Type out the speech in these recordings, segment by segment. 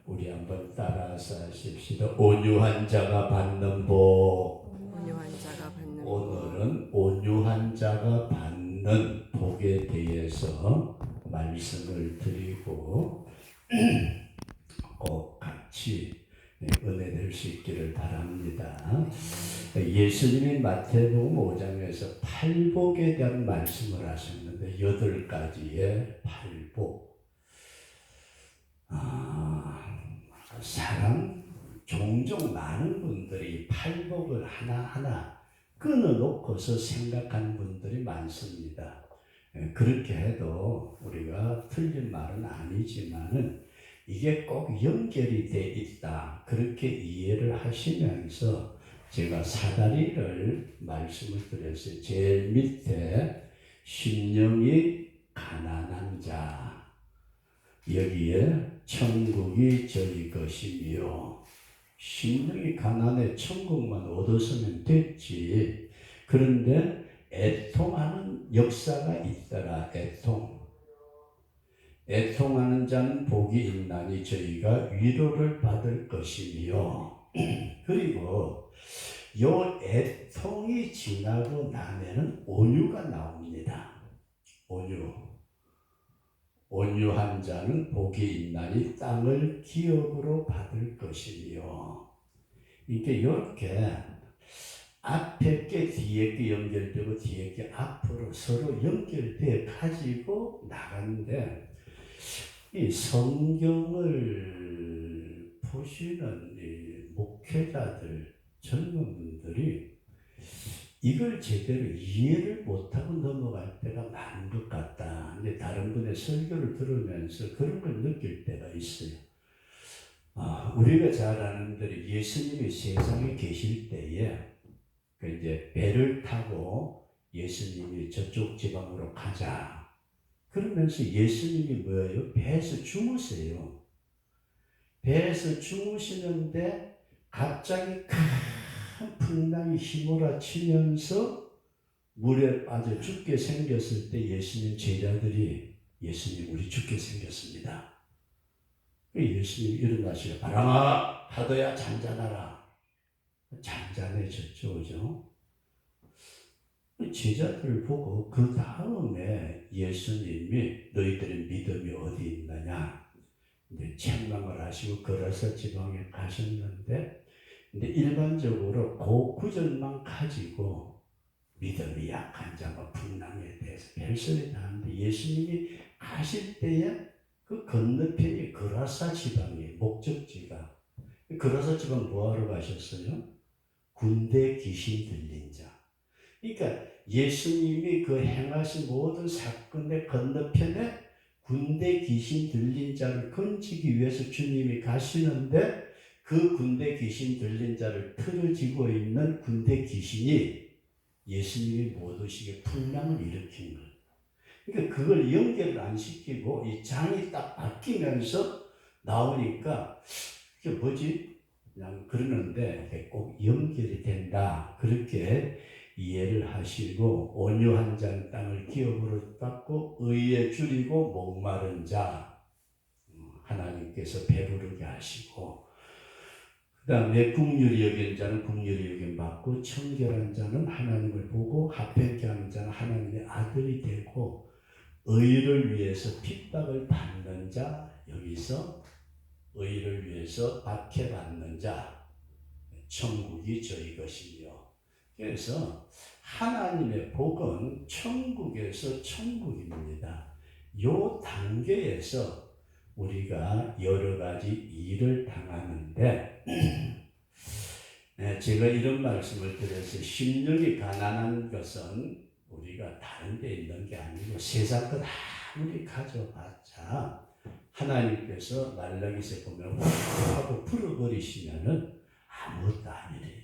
우리 한번 따라서 하십시다. 온유한 자가 받는 복. 온유한 자가 받는 복. 오늘은 온유한 자가 받는 복에 대해서 말씀을 드리고 꼭 같이 은혜 될 수 있기를 바랍니다. 예수님이 마태복음 5장에서 팔복에 대한 말씀을 하셨는데 8가지의 팔복. 사람 종종 많은 분들이 팔복을 하나하나 끊어놓고서 생각하는 분들이 많습니다. 그렇게 해도 우리가 틀린 말은 아니지만은 이게 꼭 연결이 돼 있다. 그렇게 이해를 하시면서 제가 사다리를 말씀을 드렸어요. 제일 밑에 심령이 가난한 자, 여기에 천국이 저희 것이며, 심령이 가난해 천국만 얻었으면 됐지. 그런데 애통하는 역사가 있더라. 애통하는 자는 복이 있나니 저희가 위로를 받을 것이며, 그리고 요 애통이 지나고 나면은 온유가 나옵니다. 온유한 자는 복이 있나니 땅을 기업으로 받을 것이며, 이게 이렇게 앞에 게 뒤에 게 연결되고 뒤에 게 앞으로 서로 연결돼 가지고 나가는데, 이 성경을 보시는 이 목회자들, 젊은 분들이 이걸 제대로 이해를 못하고 넘어갈 때가 많은 것 같다. 근데 다른 분의 설교를 들으면서 그런 걸 느낄 때가 있어요. 우리가 잘 아는 대로 예수님이 세상에 계실 때에 이제 배를 타고 예수님이 저쪽 지방으로 가자. 그러면서 예수님이 뭐예요? 배에서 주무세요. 배에서 주무시는데 갑자기 큰 풍랑이 휘몰아치면서 물에 빠져 죽게 생겼을 때 예수님 제자들이 예수님 우리 죽게 생겼습니다. 예수님이 일어나시고 바람아 파도야 잔잔하라. 잔잔해졌죠. 그죠? 제자들을 보고 그 다음에 예수님이 너희들의 믿음이 어디 있느냐 이제 책망을 하시고 걸어서 지방에 가셨는데, 근데 일반적으로 그 구절만 가지고 믿음이 약한 자가 풍랑에 대해서 별소리 나는데, 예수님이 가실 때에 그 건너편이 그라사 지방이에요. 목적지가. 그라사 지방 뭐하러 가셨어요? 군대 귀신 들린 자. 그러니까 예수님이 그 행하신 모든 사건의 건너편에 군대 귀신 들린 자를 건지기 위해서 주님이 가시는데, 그 군대 귀신 들린 자를 틀어지고 있는 군대 귀신이 예수님이 못 오시게 풍랑을 일으킨 거예요. 그러니까 그걸 연결을 안 시키고 이 장이 딱 바뀌면서 나오니까 이게 뭐지? 그냥 그러는데 꼭 연결이 된다. 그렇게 이해를 하시고, 온유한 자는 땅을 기업으로 받고 의에 줄이고 목마른 자 하나님께서 배부르게 하시고, 그 다음에 긍휼히 여긴 자는 긍휼히 여김 받고, 청결한 자는 하나님을 보고 합평케 하는 자는 하나님의 아들이 되고, 의를 위해서 핍박을 받는 자, 여기서 의를 위해서 박해받는 자, 천국이 저희 것이며. 그래서 하나님의 복은 천국에서 천국입니다. 요 단계에서 우리가 여러 가지 일을 당하는데, 제가 이런 말씀을 드려서, 심령이 가난한 것은 우리가 다른 데 있는 게 아니고 세상 것 아무리 가져봤자 하나님께서 말라기서 보면 하고 풀어버리시면은 아무것도 아니래요.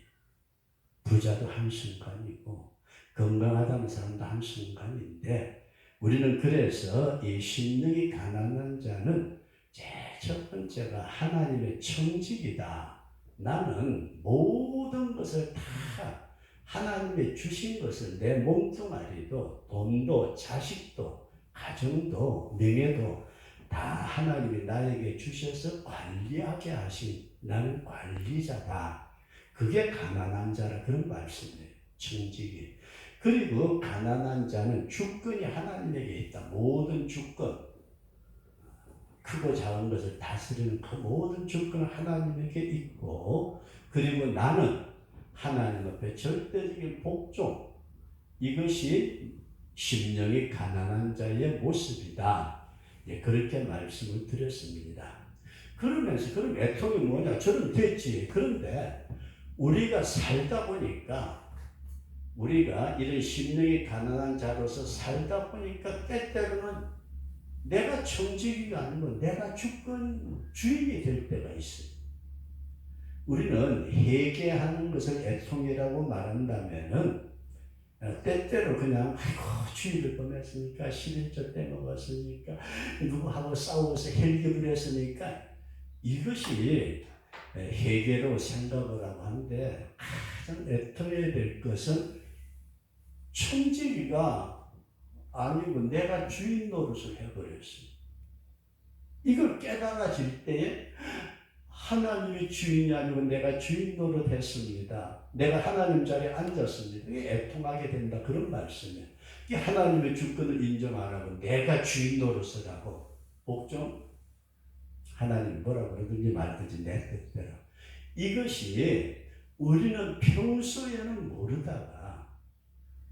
부자도 한순간이고 건강하다는 사람도 한순간인데, 우리는 그래서 이 심령이 가난한 자는 제일 첫 번째가 하나님의 청직이다. 나는 모든 것을 다 하나님의 주신 것을, 내 몸뚱아리도 돈도 자식도 가정도 명예도 다 하나님이 나에게 주셔서 관리하게 하신 나는 관리자다. 그게 가난한 자라 그런 말씀이에요. 청지기. 그리고 가난한 자는 주권이 하나님에게 있다. 모든 주권, 크고 작은 것을 다스리는 그 모든 주권은 하나님에게 있고, 그리고 나는 하나님 앞에 절대적인 복종, 이것이 심령이 가난한 자의 모습이다. 예, 그렇게 말씀을 드렸습니다. 그러면서 그럼 애통이 뭐냐? 저는 됐지. 그런데 우리가 살다 보니까, 우리가 이런 심령이 가난한 자로서 살다 보니까 때때로는 내가 청지기가 아니고 내가 주권 주인이 될 때가 있어요. 우리는 회개하는 것을 애통이라고 말한다면은 때때로 그냥 아이고 주일을 보냈으니까 11조 때 먹었으니까 누구하고 싸워서 헬기를 했으니까 이것이 회개로 생각을 하고 하는데 가장 애통해야 될 것은 청지기가 아니고 내가 주인 노릇을 해버렸어요. 이걸 깨달아질 때에 하나님이 주인이 아니고 내가 주인 노릇 했습니다. 내가 하나님 자리에 앉았습니다. 이게 애통하게 된다. 그런 말씀이에요. 이게 하나님의 주권을 인정 안 하고 내가 주인 노릇을 하고 복종 하나님 뭐라고 그러든지 말든지 내 뜻대로. 이것이 우리는 평소에는 모르다가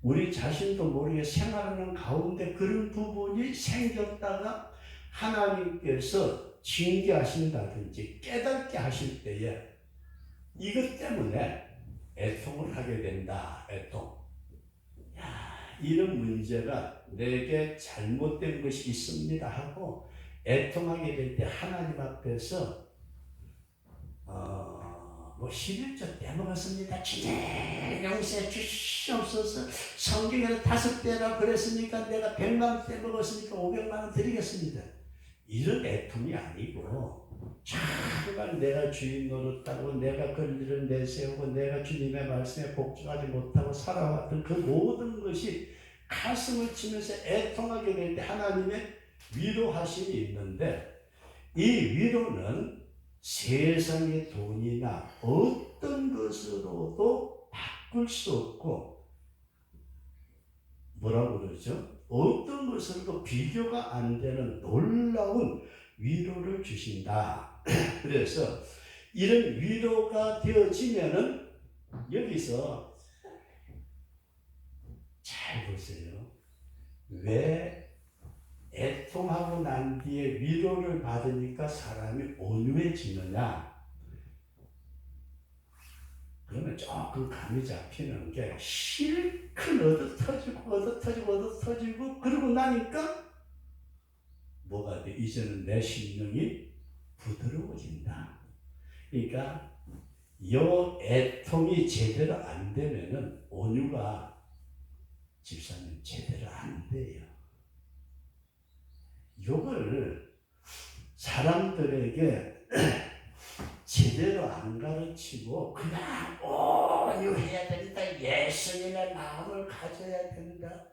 우리 자신도 모르게 생활하는 가운데 그런 부분이 생겼다가 하나님께서 징계하신다든지 깨닫게 하실 때에 이것 때문에 애통을 하게 된다. 애통. 야, 이런 문제가 내게 잘못된 것이 있습니다 하고 애통하게 될 때 하나님 앞에서 11조 때 먹었습니다. 주님 용서해 주시옵소서. 성경에는 5배라 그랬으니까 내가 100만 때 먹었으니까 500만 원 드리겠습니다. 이런 애통이 아니고 정말 내가 주인 노릇하고 내가 권리를 내세우고 내가 주님의 말씀에 복종하지 못하고 살아왔던 그 모든 것이 가슴을 치면서 애통하게 될 때 하나님의 위로하심이 있는데 이 위로는 세상의 돈이나 어떤 것으로도 바꿀 수 없고 뭐라고 그러죠? 어떤 것으로도 비교가 안 되는 놀라운 위로를 주신다. 그래서 이런 위로가 되어지면은 여기서 잘 보세요. 왜 애통하고 난 뒤에 위로를 받으니까 사람이 온유해지느냐? 그러면 조금 감이 잡히는 게 실컷 얻어터지고 그러고 나니까 뭐가 돼? 이제는 내 심령이 부드러워진다. 그러니까 요 애통이 제대로 안 되면은 온유가 집사님 제대로 안 돼요. 요걸 사람들에게 제대로 안 가르치고 그냥 온유해야 된다. 예수님의 마음을 가져야 된다.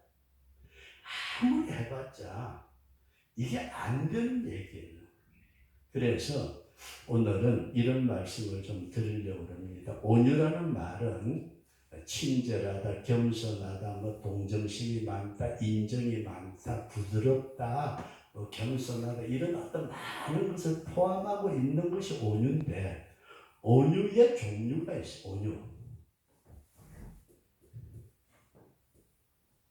아무리 해봤자 이게 안 되는 얘기예요. 그래서 오늘은 이런 말씀을 좀 드리려고 합니다. 온유라는 말은 친절하다, 겸손하다, 동정심이 많다, 인정이 많다, 부드럽다, 겸손하다 이런 어떤 많은 것을 포함하고 있는 것이 온유인데 온유의 종류가 있어요.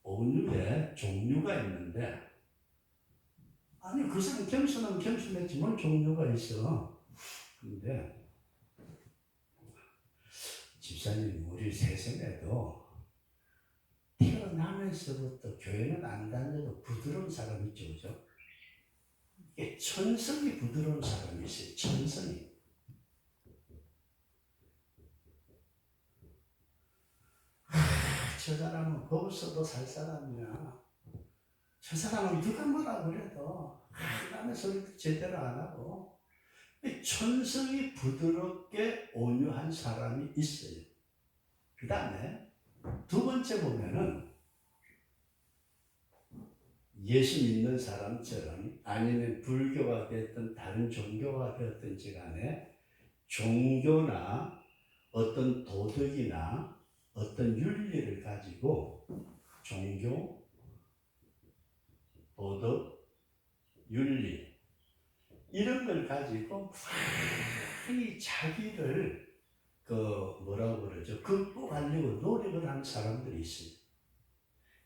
온유의 종류가 있는데 아니 그 사람 겸손하면 겸손했지만 종류가 있어. 근데 집사님 우리 세상에도 태어나면서부터 교회는 안 다녀도 부드러운 사람 있죠, 그죠? 이게 천성이 부드러운 사람이 있어요. 천성이. 저 사람은 벌써도 살 사람이야. 저 사람은 누가 뭐라 그래도 남의 소리도 제대로 안 하고 천성이 부드럽게 온유한 사람이 있어요. 그 다음에 두 번째 보면은 예수 믿는 사람처럼 아니면 불교가 됐든 다른 종교가 되었든지 간에 종교나 어떤 도덕이나 어떤 윤리를 가지고 종교, 도덕, 윤리 이런 걸 가지고 많이 자기를 뭐라고 그러죠? 극복하려고 노력을 하는 사람들이 있습니다.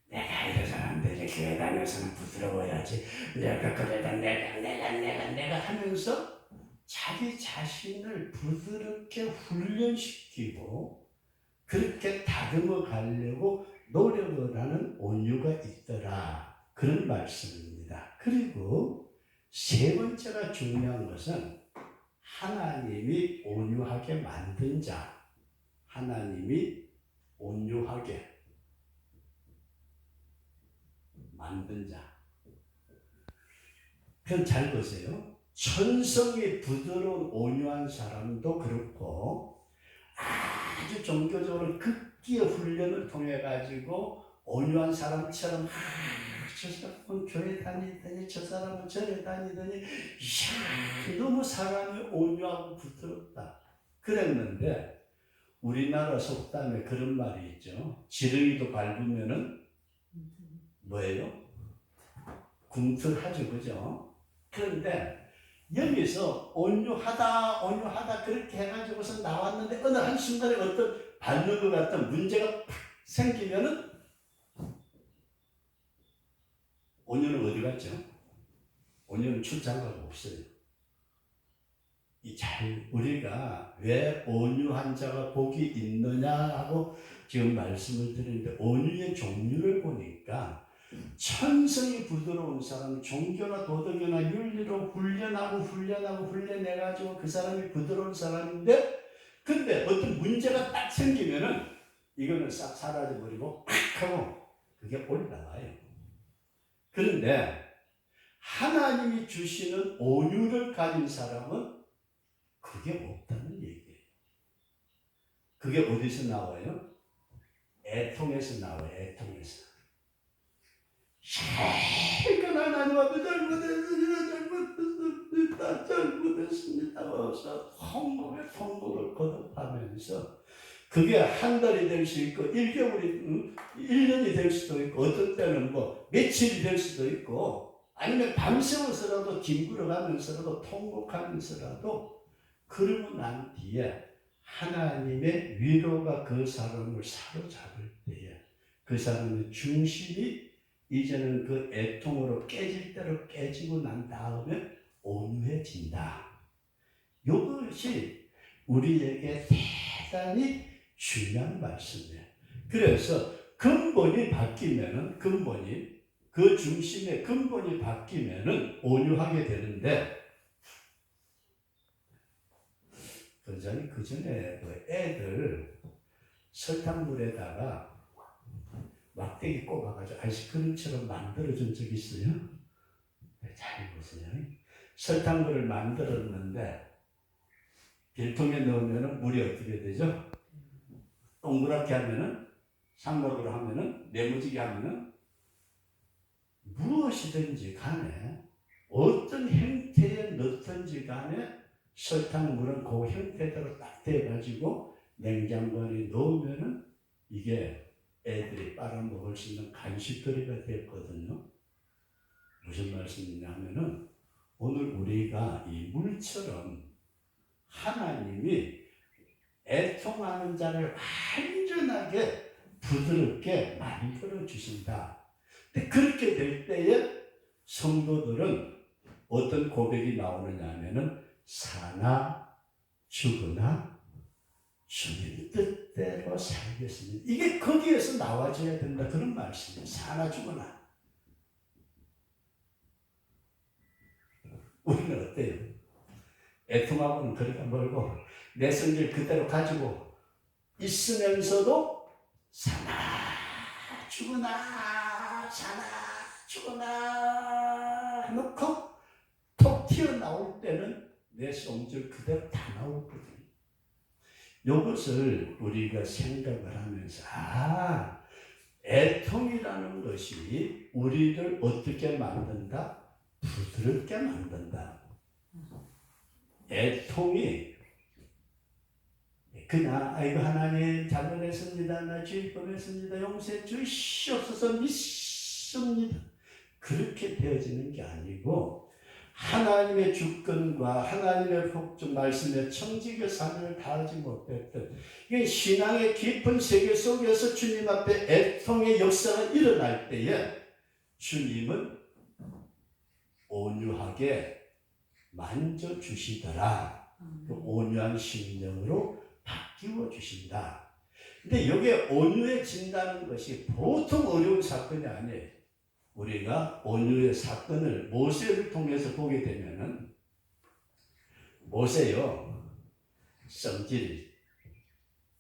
내가 이래서는 안 되지. 교회 다녀서는 부드러워야지. 내가 그래도 내가 하면서 자기 자신을 부드럽게 훈련시키고 그렇게 다듬어 가려고 노력을 하는 온유가 있더라. 그런 말씀입니다. 그리고 세 번째가 중요한 것은 하나님이 온유하게 만든 자. 하나님이 온유하게 만든 자. 그럼 잘 보세요. 천성이 부드러운 온유한 사람도 그렇고 아주 종교적으로 극기의 훈련을 통해 가지고 온유한 사람처럼 저 사람은 교회 다니더니 저 사람은 절에 다니더니 이야 너무 사람이 온유하고 부드럽다 그랬는데 우리나라 속담에 그런 말이 있죠. 지렁이도 밟으면은 뭐예요? 꿈틀하죠, 그죠? 그런데 여기서 온유하다 그렇게 해가지고서 나왔는데 어느 한순간에 어떤 밟는 것 같은 문제가 팍 생기면은 온유는 어디 갔죠? 온유는 출장가가 없어요. 우리가 왜 온유한 자가 복이 있느냐 하고 지금 말씀을 드리는데 온유의 종류를 보니까 천성이 부드러운 사람, 종교나 도덕이나 윤리로 훈련해가지고 그 사람이 부드러운 사람인데 근데 어떤 문제가 딱 생기면은 이거는 싹 사라져버리고 팍 하고 그게 올라와요. 그런데 하나님이 주시는 온유를 가진 사람은 그게 없다는 얘기예요. 그게 어디서 나와요? 애통에서 나와요. 애통에서. 그러니까 하나님 앞에 잘못했습니다. 어서 통곡을 거듭하면서 그게 한 달이 될 수 있고 1개월이 1년이 될 수도 있고 어떤 때는 뭐 며칠이 될 수도 있고 아니면 밤새워서라도 뒹굴어가면서라도 통곡하면서라도 그러고 난 뒤에 하나님의 위로가 그 사람을 사로잡을 때에 그 사람의 중심이 이제는 그 애통으로 깨질 대로 깨지고 난 다음에 온유해진다. 이것이 우리에게 대단히 중요한 말씀이에요. 그래서 근본이 바뀌면은 그 중심의 근본이 바뀌면은 온유하게 되는데 그 전에 그 애들 설탕물에다가 막대기 꼽아가지고 아이스크림처럼 만들어준 적 있어요? 잘 보세요. 설탕물을 만들었는데 빌통에 넣으면 물이 어떻게 되죠? 동그랗게 하면은 삼각으로 하면은 네모지게 하면은 무엇이든지 간에 어떤 형태에 넣든지 간에 설탕물은 그 형태대로 딱 돼가지고 냉장고 안에 넣으면은 이게 애들이 빨아먹을 수 있는 간식거리가 됐거든요. 무슨 말씀이냐면은 오늘 우리가 이 물처럼 하나님이 애통하는 자를 완전하게 부드럽게 만들어 주신다. 근데 그렇게 될 때에 성도들은 어떤 고백이 나오느냐 하면은 사나 죽으나 주님 뜻대로 살겠습니다. 이게 거기에서 나와줘야 된다. 그런 말씀이에요. 사나 죽으나. 우리는 어때요? 애통하고는 거리가 멀고 내 성질 그대로 가지고 있으면서도 사나 죽으나 놓고 톡 튀어나올 때는 내 성질 그대로 다 나오거든요. 이것을 우리가 생각을 하면서 애통이라는 것이 우리를 어떻게 만든다? 부드럽게 만든다. 애통이 그냥 아이고 하나님 잘못했습니다. 나 죄 범했습니다. 용서해 주시옵소서 믿습니다. 그렇게 되어지는 게 아니고 하나님의 주권과 하나님의 복종 말씀의 청지기 사명을 다하지 못했던 이게 신앙의 깊은 세계 속에서 주님 앞에 애통의 역사가 일어날 때에 주님은 온유하게 만져주시더라. 그 온유한 심령으로 바뀌어 주신다. 근데 이게 온유해진다는 것이 보통 어려운 사건이 아니에요. 우리가 온유의 사건을 모세를 통해서 보게 되면은 모세요 성질이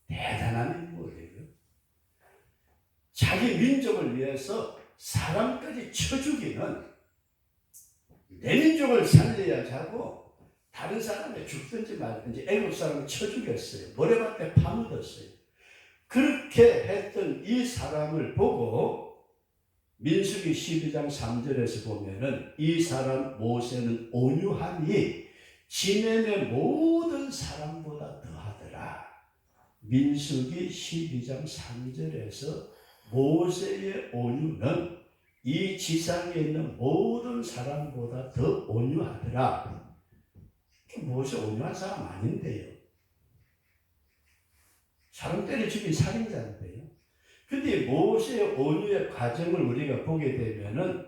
대단한 인물이에요. 자기 민족을 위해서 사람까지 쳐 죽이는 내 민족을 살려야지 하고 다른 사람이 죽든지 말든지 애굽 사람을 쳐 죽였어요. 모래밭에 파묻었어요. 그렇게 했던 이 사람을 보고 민수기 12장 3절에서 보면은 이 사람 모세는 온유하니 지면의 모든 사람보다 더하더라. 민수기 12장 3절에서 모세의 온유는 이 지상에 있는 모든 사람보다 더 온유하더라. 모세 온유한 사람 아닌데요. 사람 때려 죽인 살인자인데요. 근데 모세의 온유의 과정을 우리가 보게 되면은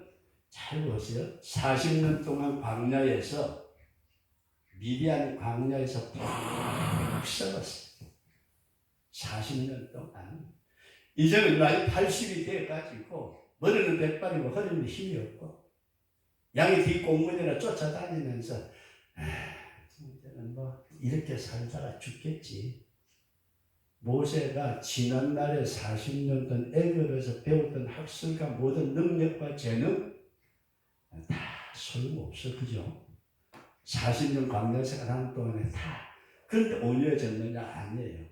잘 보세요. 40년 동안 광야에서 미디안 광야에서 푹 썩었어요. 40년 동안. 이제는 나이 80이 돼가지고 머리는 백발이고 허리는 힘이 없고 양이 뒷공문이나 쫓아다니면서 이제는 뭐 이렇게 살다가 죽겠지. 모세가 지난날에 40년 전 애굽에서 배웠던 학술과 모든 능력과 재능 다 소용없어. 그죠? 40년 광야 생활하는 동안에 다. 그런데 온유해졌느냐? 아니에요.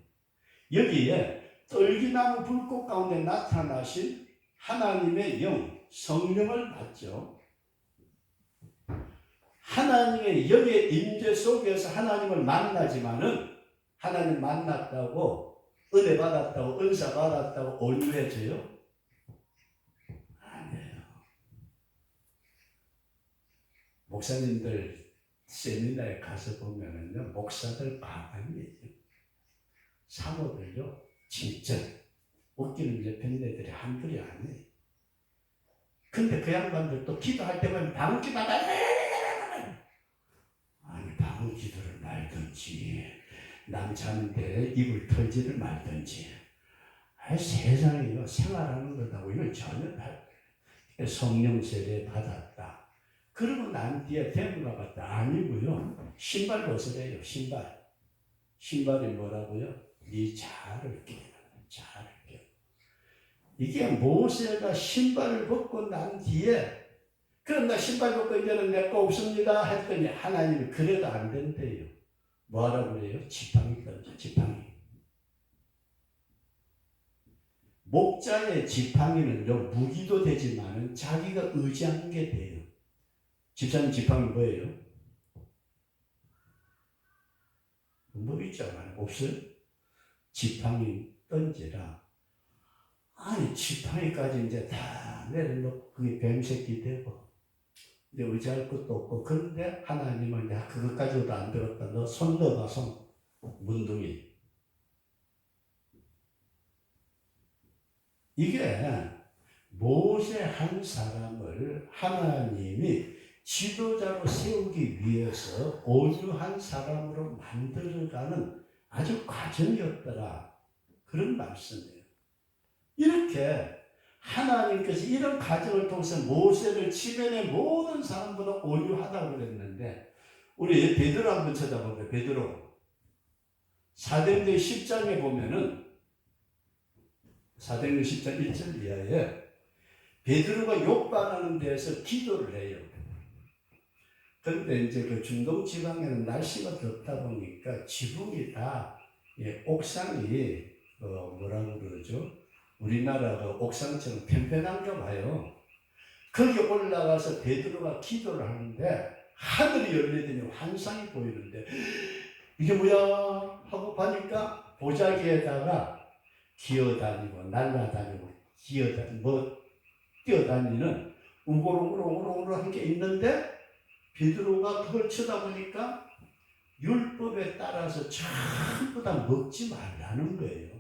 여기에 떨기나무 불꽃 가운데 나타나신 하나님의 영, 성령을 봤죠. 하나님의 영의 임재 속에서 하나님을 만나지만은 하나님 만났다고 은혜 받았다고 은사 받았다고 온유해져요? 아니에요. 목사님들 세미나에 가서 보면은요, 목사들 가만히요, 사모들요, 진짜 웃기는 이제 밴드들이 한둘이 아니에요. 근데 그 양반들 또 기도할 때 보면 방언 기도하다 아니 방언 기도를 말든지 남 자는데 입을 털지를 말든지 세상에 생활하는 거다고 이건 전혀 성령 세례 받았다. 그러고 난 뒤에 대문가 봤다. 아니고요. 신발 벗으래요. 신발이 뭐라고요? 네 자아를 깨라. 자아를 깨라. 이게 모세가 신발을 벗고 난 뒤에 그럼 나 신발 벗고 이제는 내 거 없습니다 했더니 하나님이 그래도 안 된대요. 뭐하라고 그래요? 지팡이 던져. 지팡이. 목자의 지팡이는요, 무기도 되지만 자기가 의지하는 게 돼요. 집사님 지팡이 뭐예요? 뭐 있잖아요. 없어요? 지팡이 던지라. 아니 지팡이까지 이제 다 내려놓고 그게 뱀새끼 되고 이제 의지할 것도 없고. 그런데 하나님은 야 그것까지도 안 들었다. 너 손 넣어봐. 손. 문둥이. 이게 모세 한 사람을 하나님이 지도자로 세우기 위해서 온유한 사람으로 만들어가는 아주 과정이었더라. 그런 말씀이에요. 이렇게 하나님께서 이런 과정을 통해서 모세를 지면의 모든 사람보다 온유하다고 그랬는데 우리 베드로 한번 쳐다보세요. 베드로 사도행전 10장에 보면은 사도행전 10장 1절 이하에 베드로가 욕반하는 데에서 기도를 해요. 그런데 이제 그 중동 지방에는 날씨가 덥다 보니까 지붕이 다 옥상이 뭐라고 그러죠? 우리나라가 옥상처럼 편편한가 봐요. 거기 올라가서 베드로가 기도를 하는데 하늘이 열리더니 환상이 보이는데 이게 뭐야 하고 보니까 보자기에다가 기어다니고 날아다니고 기어다니고 뛰어다니는 우글우글우글우글한 게 있는데 베드로가 그걸 쳐다보니까 율법에 따라서 전부 다 먹지 말라는 거예요.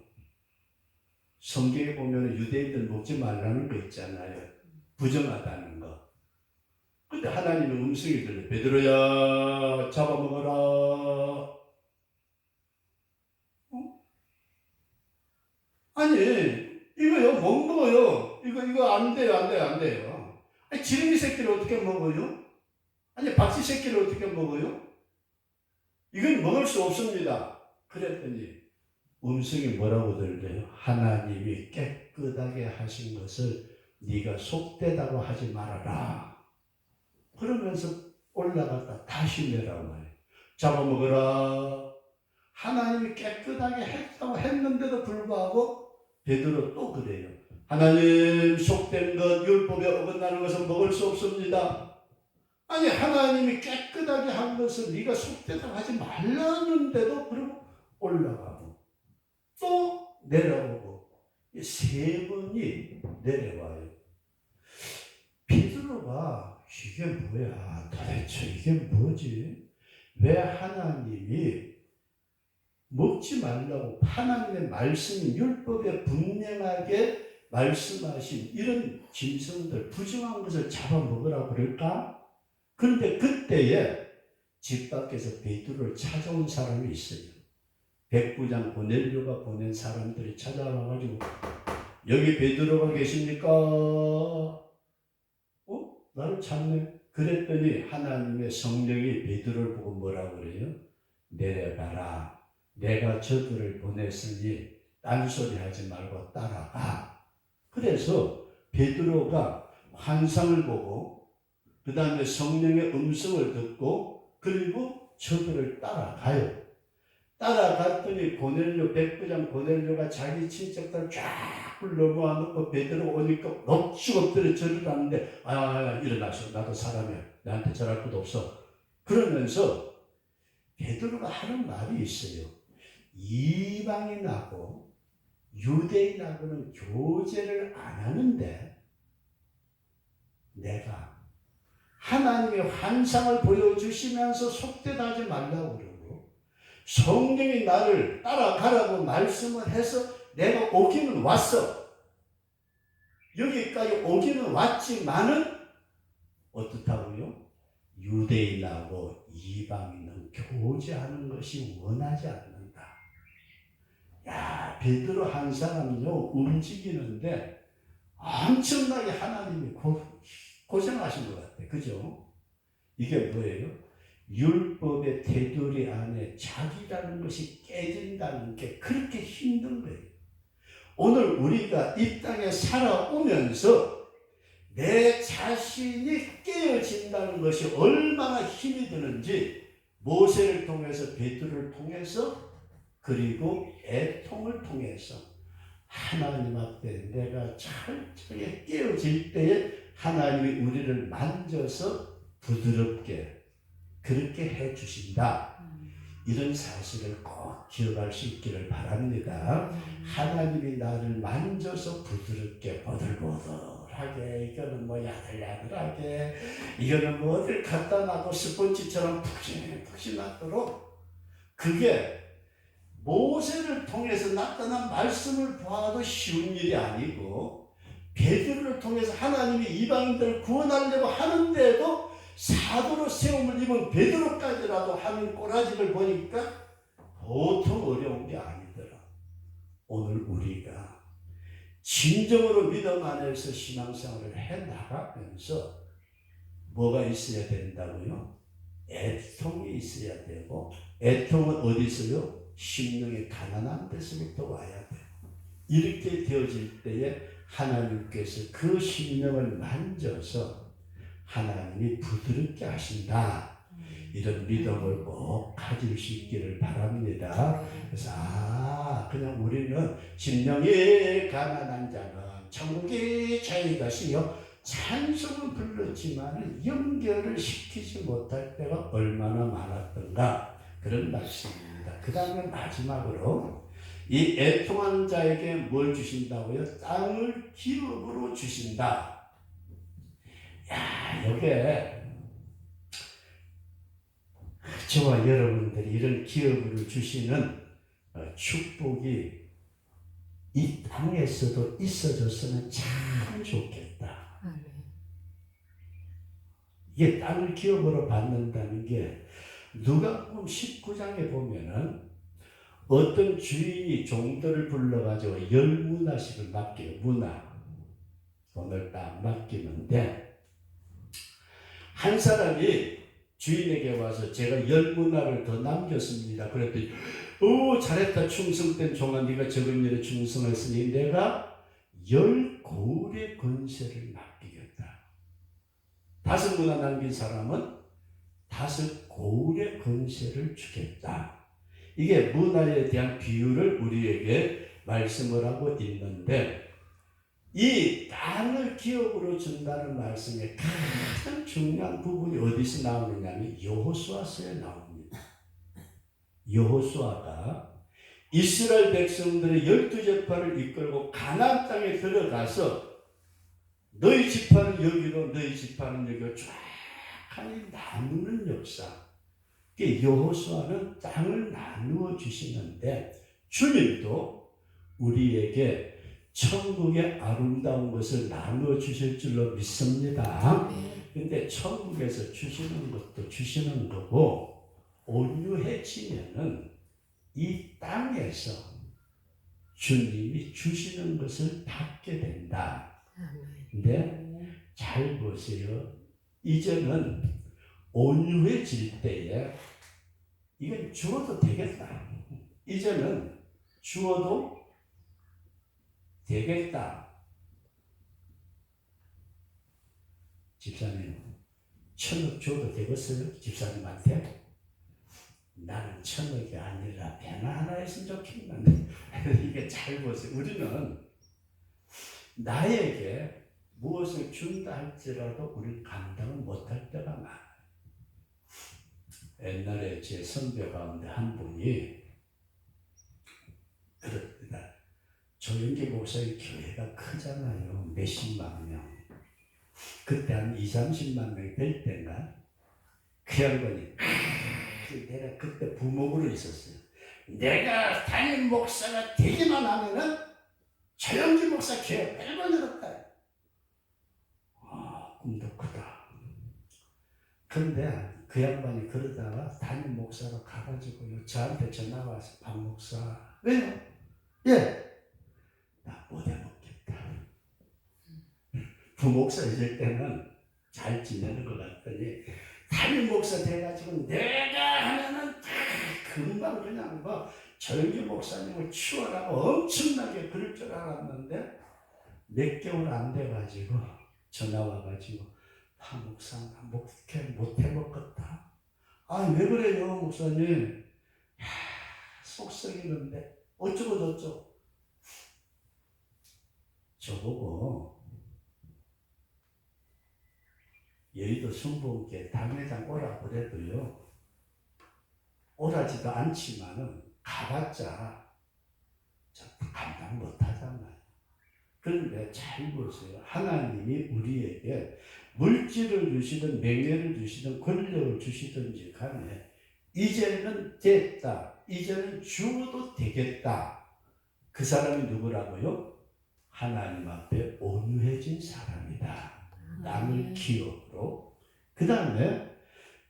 성경에 보면 유대인들 먹지 말라는 거 있잖아요. 부정하다는 거. 근데 하나님의 음성이 들려. 베드로야 잡아먹어라. 아니 이거요 못 먹어요. 이거 안 돼요, 안 돼요, 안 돼요. 아니 지렁이 새끼를 어떻게 먹어요? 아니 박쥐 새끼를 어떻게 먹어요? 이건 먹을 수 없습니다. 그랬더니 음성이 뭐라고 들려요? 하나님이 깨끗하게 하신 것을 네가 속되다고 하지 말아라. 그러면서 올라갔다 다시 내라고 해요. 잡아먹어라. 하나님이 깨끗하게 했다고 했는데도 불구하고 베드로 또 그래요. 하나님 속된 것 율법에 어긋나는 것은 먹을 수 없습니다. 아니 하나님이 깨끗하게 한 것을 네가 속되다고 하지 말라는데도 그러고 올라가고 또 내려오고 세 번이 내려와요. 베드로가 이게 뭐야? 도대체 이게 뭐지? 왜 하나님이 먹지 말라고 하나님의 말씀이 율법에 분명하게 말씀하신 이런 짐승들 부정한 것을 잡아먹으라고 그럴까? 그런데 그때에 집 밖에서 베드로를 찾아온 사람이 있어요. 백부장 고넬료가 보낸 사람들이 찾아와가지고 여기 베드로가 계십니까? 나를 찾네. 그랬더니 하나님의 성령이 베드로를 보고 뭐라고 그래요? 내려가라. 내가 저들을 보냈으니 딴소리 하지 말고 따라가. 그래서 베드로가 환상을 보고 그 다음에 성령의 음성을 듣고 그리고 저들을 따라가요. 따라갔더니 고넬료 백부장 고넬료가 자기 친척들 쫙 넘어와 놓고 베드로 오니까 엎치고 엎드려 절을 하는데 일어나서 나도 사람이야. 나한테 절할 것도 없어. 그러면서 베드로가 하는 말이 있어요. 이방인하고 유대인하고는 교제를 안 하는데 내가 하나님의 환상을 보여주시면서 속되다 하지 말라고 그러고 성령이 나를 따라가라고 말씀을 해서 내가 오기는 왔어. 여기까지 오기는 왔지만은 어떻다고요? 유대인하고 이방인은 교제하는 것이 원하지 않는다. 야, 베드로 한 사람은요 움직이는데 엄청나게 하나님이 고생하신 것 같아. 그죠? 이게 뭐예요? 율법의 테두리 안에 자기라는 것이 깨진다는 게 그렇게 힘든 거예요. 오늘 우리가 이 땅에 살아오면서 내 자신이 깨어진다는 것이 얼마나 힘이 드는지 모세를 통해서 베드로를 통해서 그리고 애통을 통해서 하나님 앞에 내가 철저히 깨어질 때에 하나님이 우리를 만져서 부드럽게 그렇게 해주신다. 이런 사실을 꼭 기억할 수 있기를 바랍니다. 하나님이 나를 만져서 부드럽게 보들보들하게 이거는 뭐 야들야들하게 이거는 뭐 어딜 갖다 놔도 스펀지처럼 푹신푹신하도록 그게 모세를 통해서 나타난 말씀을 보아도 쉬운 일이 아니고 베드로를 통해서 하나님이 이방인들을 구원하려고 하는데도 사도로 세움을 입은 베드로까지라도 하는 꼬라지를 보니까 보통 어려운 게 아니더라. 오늘 우리가 진정으로 믿음 안에서 신앙생활을 해나가면서 뭐가 있어야 된다고요? 애통이 있어야 되고 애통은 어디서요? 심령이 가난한 데서부터 와야 돼요. 이렇게 되어질 때에 하나님께서 그 심령을 만져서 하나님이 부드럽게 하신다. 이런 믿음을 꼭 가질 수 있기를 바랍니다. 그래서 그냥 우리는 심령이 가난한 자는 천국이 저희 것이요, 찬송은 불렀지만 연결을 시키지 못할 때가 얼마나 많았던가, 그런 말씀입니다. 그 다음에 마지막으로 이 애통한 자에게 뭘 주신다고요? 땅을 기업으로 주신다. 여기에 저와 여러분들이 이런 기업으로 주시는 축복이 이 땅에서도 있어졌으면 참 좋겠다. 이게 땅을 기업으로 받는다는 게 누가복음 19장에 보면은 어떤 주인이 종들을 불러가지고 10문화씩을 맡겨요. 문화 돈을 딱 맡기는데, 한 사람이 주인에게 와서 제가 10문화를 더 남겼습니다. 그랬더니 잘했다, 충성된 종아, 네가 적은 일에 충성했으니 내가 10고울의 권세를 맡기겠다. 5문화 남긴 사람은 5고울의 권세를 주겠다. 이게 문화에 대한 비유를 우리에게 말씀을 하고 있는데, 이 땅을 기업으로 준다는 말씀의 가장 중요한 부분이 어디서 나오느냐면 여호수아서에 나옵니다. 여호수아가 이스라엘 백성들의 12지파를 이끌고 가나안 땅에 들어가서 너희 지파는 여기로 너희 지파는 여기로 쫙 나누는 역사. 여호수아는 땅을 나누어 주시는데, 주님도 우리에게 천국의 아름다운 것을 나누어 주실 줄로 믿습니다. 근데 천국에서 주시는 것도 주시는 거고, 온유해지면은 이 땅에서 주님이 주시는 것을 받게 된다. 근데 잘 보세요. 이제는 온유해질 때에 이건 주어도 되겠다. 이제는 주어도 되겠다. 집사님, 1,000억 줘도 되겠어요? 집사님한테? 나는 1,000억이 아니라 배나 하나 했으면 좋겠는데. 이게 잘 보세요. 우리는 나에게 무엇을 준다 할지라도 우리는 감당을 못할 때가 많아요. 옛날에 제 선배 가운데 한 분이 그럽니다. 조영기 목사의 교회가 크잖아요. 몇십만 명. 그때 한 2, 30만 명이 될 때인가? 그 양반이 내가 그때 부목으로 있었어요. 내가 담임 목사가 되기만 하면은 조영기 목사 교회 매번 열었다. 꿈도 크다. 그런데 그 양반이 그러다가 담임 목사로 가가지고 저한테 전화가 와서 박 목사, 왜요? 나 못 해먹겠다. 부목사 있을 때는 잘 지내는 것 같더니 담임 목사 돼가지고 내가 하면은 금방 그냥 조영기 목사님을 치워라고 엄청나게 그럴 줄 알았는데 몇 개월 안 돼가지고 전화 와가지고 목사 나 목회 못 해먹겠다. 왜 그래요 목사님? 속 썩이는데 어쩌고 저쩌고. 저보고 여의도 순복음교회 당회장 오라 그래도요, 오라지도 않지만은 가봤자 감당 못하잖아요. 그런데 잘 보세요. 하나님이 우리에게 물질을 주시든 명예를 주시든 권력을 주시든지 간에 이제는 됐다, 이제는 주어도 되겠다. 그 사람이 누구라고요? 하나님 앞에 온유해진 사람이다. 남을 기업으로. 그 다음에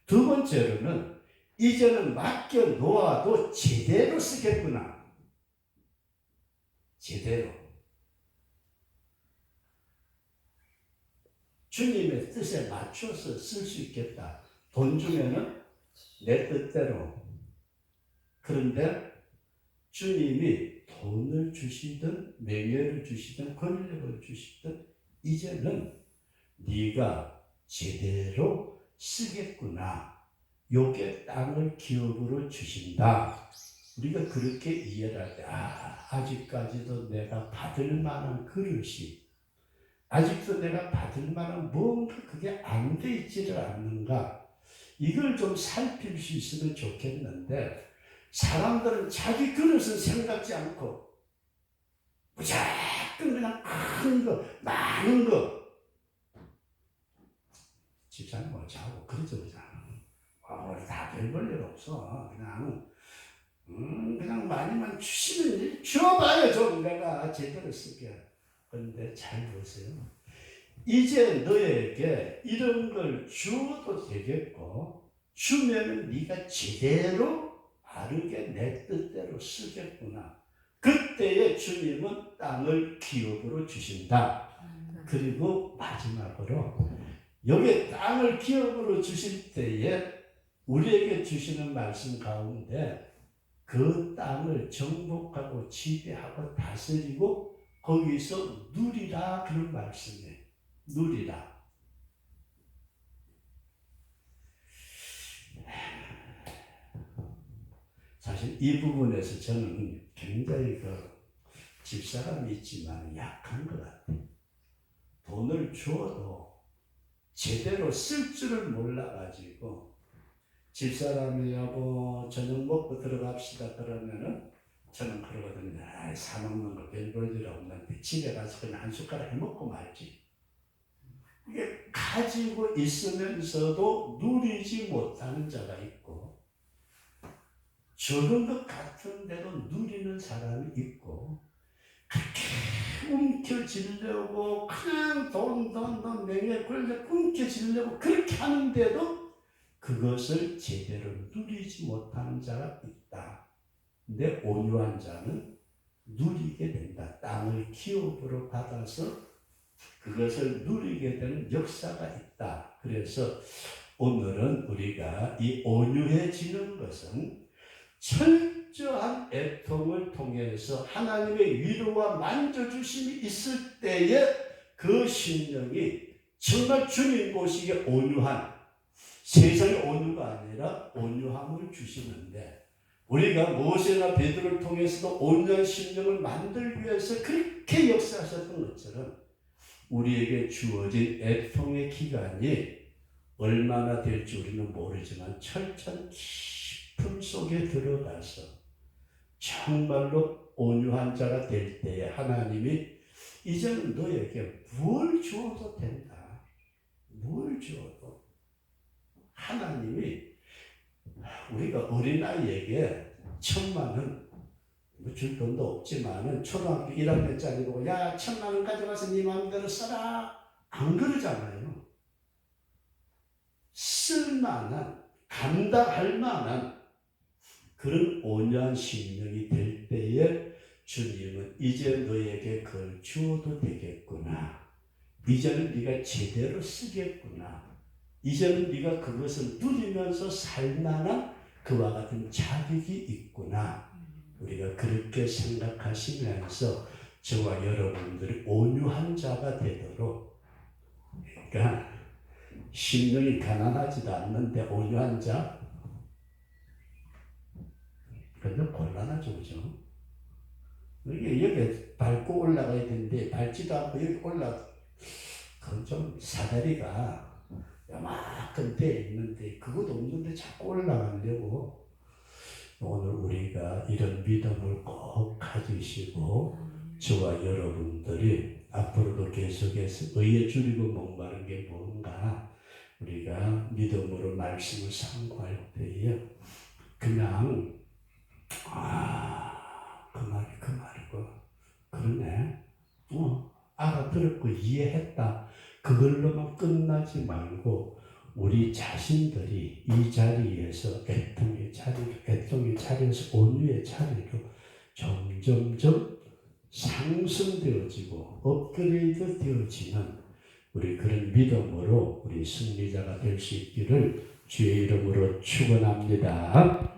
두 번째로는 이제는 맡겨 놓아도 제대로 쓰겠구나. 제대로. 주님의 뜻에 맞춰서 쓸 수 있겠다. 돈 주면은 내 뜻대로. 그런데 주님이 돈을 주시든 명예를 주시든 권력을 주시든 이제는 네가 제대로 쓰겠구나. 요게 땅을 기업으로 주신다. 우리가 그렇게 이해를 할 때, 아직까지도 내가 받을 만한 그릇이, 아직도 내가 받을 만한 뭔가 그게 안 돼 있지를 않는가. 이걸 좀 살필 수 있으면 좋겠는데, 사람들은 자기 그릇은 생각지 않고 무조건 그냥 큰 거, 많은 거. 집사님 뭐 자고 그러죠, 그냥. 우리 다 별 볼 일 없어. 그냥 많이만 주시는 일 줘봐요. 좀 내가 제대로 쓰게. 그런데 잘 보세요. 이제 너에게 이런 걸 주어도 되겠고, 주면 네가 제대로 바르게 내 뜻대로 쓰겠구나. 그때에 주님은 땅을 기업으로 주신다. 그리고 마지막으로 여기 땅을 기업으로 주실 때에 우리에게 주시는 말씀 가운데 그 땅을 정복하고 지배하고 다스리고 거기서 누리라 그런 말씀이에요. 누리라. 사실 이 부분에서 저는 굉장히 집사람이 있지만 약한 것 같아요. 돈을 주어도 제대로 쓸 줄을 몰라가지고 집사람이 여보 저녁 먹고 들어갑시다 그러면은 저는 그러거든요. 사먹는 거 별 볼 일 없는데 집에 가서 그냥 한 숟가락 해먹고 말지. 이게 가지고 있으면서도 누리지 못하는 자가 있고 적은 것 같은데도 누리는 사람이 있고 그렇게 움켜쥐려고 그냥 돈 맹에 걸려 움켜쥐려고 그렇게 하는데도 그것을 제대로 누리지 못하는 자가 있다. 근데 온유한 자는 누리게 된다. 땅을 기업으로 받아서 그것을 누리게 되는 역사가 있다. 그래서 오늘은 우리가 이 온유해지는 것은 철저한 애통을 통해서 하나님의 위로와 만져주심이 있을 때에 그 심령이 정말 주님 보시기에 온유한, 세상의 온유가 아니라 온유함을 주시는데 우리가 모세나 베드로를 통해서도 온유한 심령을 만들기 위해서 그렇게 역사하셨던 것처럼 우리에게 주어진 애통의 기간이 얼마나 될지 우리는 모르지만 철저한 깊음 속에 들어가서 정말로 온유한 자가 될 때에 하나님이 이제는 너에게 뭘 주어도 된다. 뭘 주어도. 하나님이 우리가 어린아이에게 1,000,000원 뭐 줄 돈도 없지만은 초등학교 1학년짜리고 야 1,000,000원 가져가서 네 마음대로 써라. 안 그러잖아요. 쓸만한 감당할 만한 그런 온유한 심령이 될 때에 주님은 이제 너에게 그걸 주어도 되겠구나. 이제는 네가 제대로 쓰겠구나. 이제는 네가 그것을 누리면서 살만한 그와 같은 자격이 있구나. 우리가 그렇게 생각하시면서 저와 여러분들이 온유한 자가 되도록, 그러니까 심령이 가난하지도 않는데 온유한 자, 그런데 곤란하죠, 그죠? 여기 밟고 올라가야 되는데 밟지도 않고 여기 그건 좀 사다리가 요만큼 돼 있는데 그것도 없는데 자꾸 올라가려고. 오늘 우리가 이런 믿음을 꼭 가지시고 저와 여러분들이 앞으로도 계속해서 의에 줄이고 목마른 게 뭔가 우리가 믿음으로 말씀을 상고할 때에 그냥 그 말이고 그러네 알아들었고 이해했다 그걸로만 끝나지 말고 우리 자신들이 이 자리에서 애통의 자리에서 온유의 자리로 점점점 상승되어지고 업그레이드 되어지는 우리 그런 믿음으로 우리 승리자가 될 수 있기를 주의 이름으로 축원합니다.